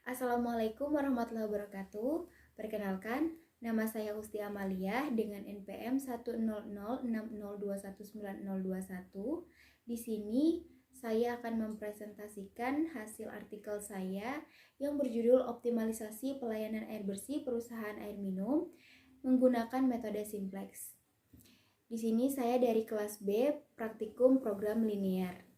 Assalamualaikum warahmatullahi wabarakatuh. Perkenalkan, nama saya Usti Amalia dengan NPM 10060211921. Di sini saya akan mempresentasikan hasil artikel saya yang berjudul Optimalisasi Pelayanan Air Bersih Perusahaan Air Minum menggunakan metode simplex. Di sini saya dari kelas B, praktikum program linear.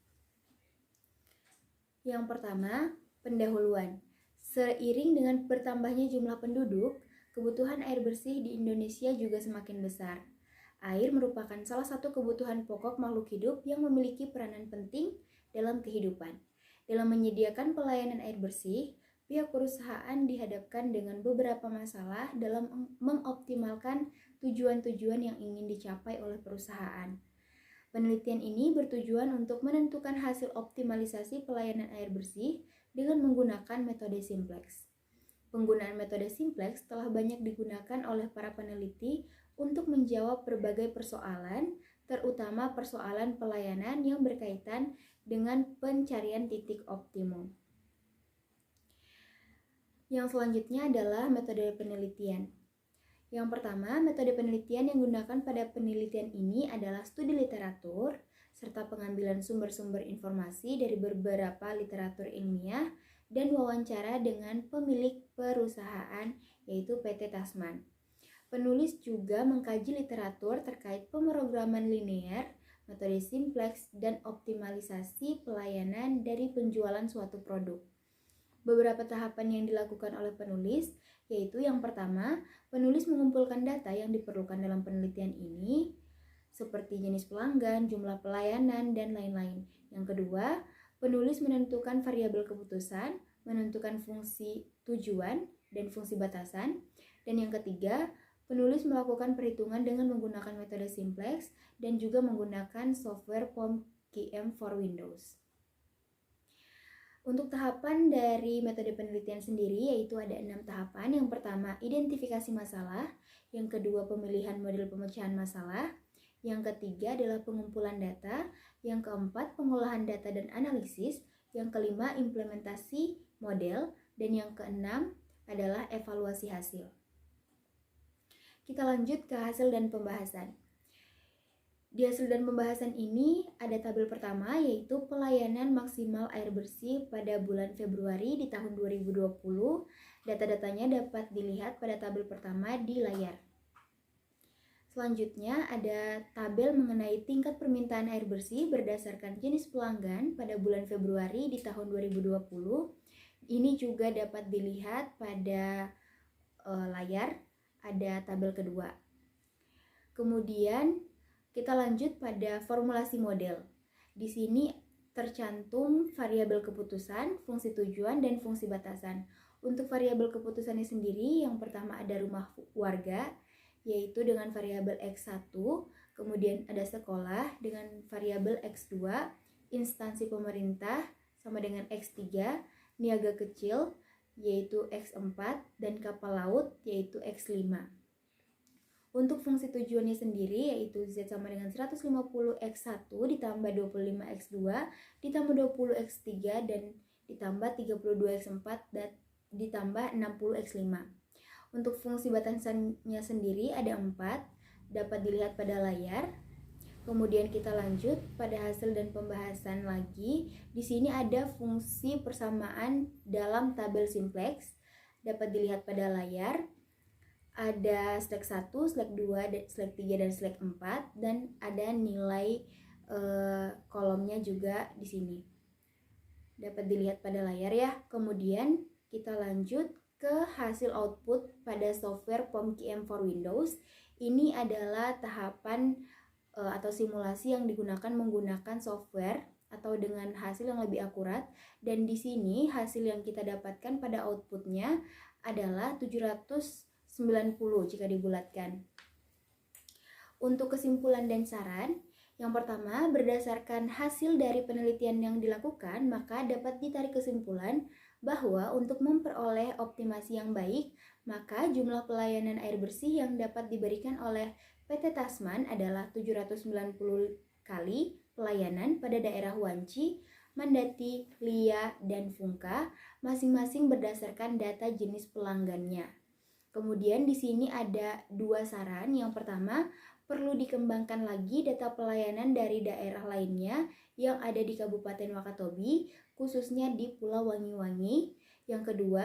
Yang pertama, pendahuluan. Seiring dengan bertambahnya jumlah penduduk, kebutuhan air bersih di Indonesia juga semakin besar. Air merupakan salah satu kebutuhan pokok makhluk hidup yang memiliki peranan penting dalam kehidupan. Dalam menyediakan pelayanan air bersih, pihak perusahaan dihadapkan dengan beberapa masalah dalam mengoptimalkan tujuan-tujuan yang ingin dicapai oleh perusahaan. Penelitian ini bertujuan untuk menentukan hasil optimalisasi pelayanan air bersih dengan menggunakan metode simplex. Penggunaan metode simplex telah banyak digunakan oleh para peneliti untuk menjawab berbagai persoalan, terutama persoalan pelayanan yang berkaitan dengan pencarian titik optimum. Yang selanjutnya adalah metode penelitian. Yang pertama, metode penelitian yang digunakan pada penelitian ini adalah studi literatur, serta pengambilan sumber-sumber informasi dari beberapa literatur ilmiah dan wawancara dengan pemilik perusahaan, yaitu PT Tasman. Penulis juga mengkaji literatur terkait pemrograman linear, metode simplex, dan optimalisasi pelayanan dari penjualan suatu produk. Beberapa tahapan yang dilakukan oleh penulis, yaitu yang pertama, penulis mengumpulkan data yang diperlukan dalam penelitian ini, seperti jenis pelanggan, jumlah pelayanan, dan lain-lain. Yang kedua, penulis menentukan variabel keputusan, menentukan fungsi tujuan, dan fungsi batasan. Dan yang ketiga, penulis melakukan perhitungan dengan menggunakan metode simplex dan juga menggunakan software POM-QM for Windows. Untuk tahapan dari metode penelitian sendiri yaitu ada 6 tahapan. Yang pertama, identifikasi masalah. Yang kedua, pemilihan model pemecahan masalah. Yang ketiga adalah pengumpulan data. Yang keempat, pengolahan data dan analisis. Yang kelima, implementasi model. Dan yang keenam adalah evaluasi hasil. Kita lanjut ke hasil dan pembahasan. Di hasil dan pembahasan ini ada tabel pertama yaitu pelayanan maksimal air bersih pada bulan Februari di tahun 2020. Data-datanya dapat dilihat pada tabel pertama di layar. Selanjutnya ada tabel mengenai tingkat permintaan air bersih berdasarkan jenis pelanggan pada bulan Februari di tahun 2020. Ini juga dapat dilihat pada layar, ada tabel kedua. Kemudian kita lanjut pada formulasi model. Di sini tercantum variabel keputusan, fungsi tujuan, dan fungsi batasan. Untuk variabel keputusannya sendiri, yang pertama ada rumah warga, yaitu dengan variabel X1, kemudian ada sekolah dengan variabel X2, instansi pemerintah sama dengan X3, niaga kecil, yaitu X4, dan kapal laut, yaitu X5. Untuk fungsi tujuannya sendiri yaitu Z sama dengan 150X1 ditambah 25X2 ditambah 20X3 dan ditambah 32X4 dan ditambah 60X5. Untuk fungsi batasannya sendiri ada 4, dapat dilihat pada layar. Kemudian kita lanjut pada hasil dan pembahasan lagi. Di sini ada fungsi persamaan dalam tabel simplex, dapat dilihat pada layar. Ada slack 1, slack 2, slack 3, dan slack 4, dan ada nilai kolomnya juga di sini. Dapat dilihat pada layar ya. Kemudian kita lanjut ke hasil output pada software POM-QM for Windows. Ini adalah tahapan atau simulasi yang digunakan menggunakan software atau dengan hasil yang lebih akurat. Dan di sini hasil yang kita dapatkan pada outputnya adalah 790 jika dibulatkan. Untuk kesimpulan dan saran, yang pertama, berdasarkan hasil dari penelitian yang dilakukan, maka dapat ditarik kesimpulan bahwa untuk memperoleh optimasi yang baik, maka jumlah pelayanan air bersih yang dapat diberikan oleh PT Tasman adalah 790 kali pelayanan pada daerah Huanci Mandati, Lia, dan Fungka, masing-masing berdasarkan data jenis pelanggannya. Kemudian di sini ada 2 saran. Yang pertama, perlu dikembangkan lagi data pelayanan dari daerah lainnya yang ada di Kabupaten Wakatobi, khususnya di Pulau Wangi-Wangi. Yang kedua,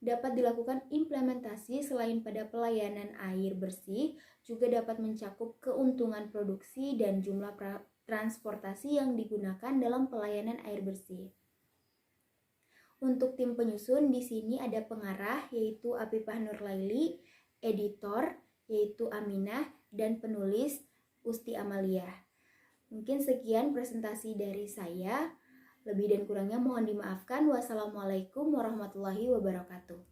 dapat dilakukan implementasi selain pada pelayanan air bersih, juga dapat mencakup keuntungan produksi dan jumlah transportasi yang digunakan dalam pelayanan air bersih. Untuk tim penyusun di sini ada pengarah yaitu Apipah Nurlaili, editor yaitu Aminah, dan penulis Usti Amalia. Mungkin sekian presentasi dari saya. Lebih dan kurangnya mohon dimaafkan. Wassalamualaikum warahmatullahi wabarakatuh.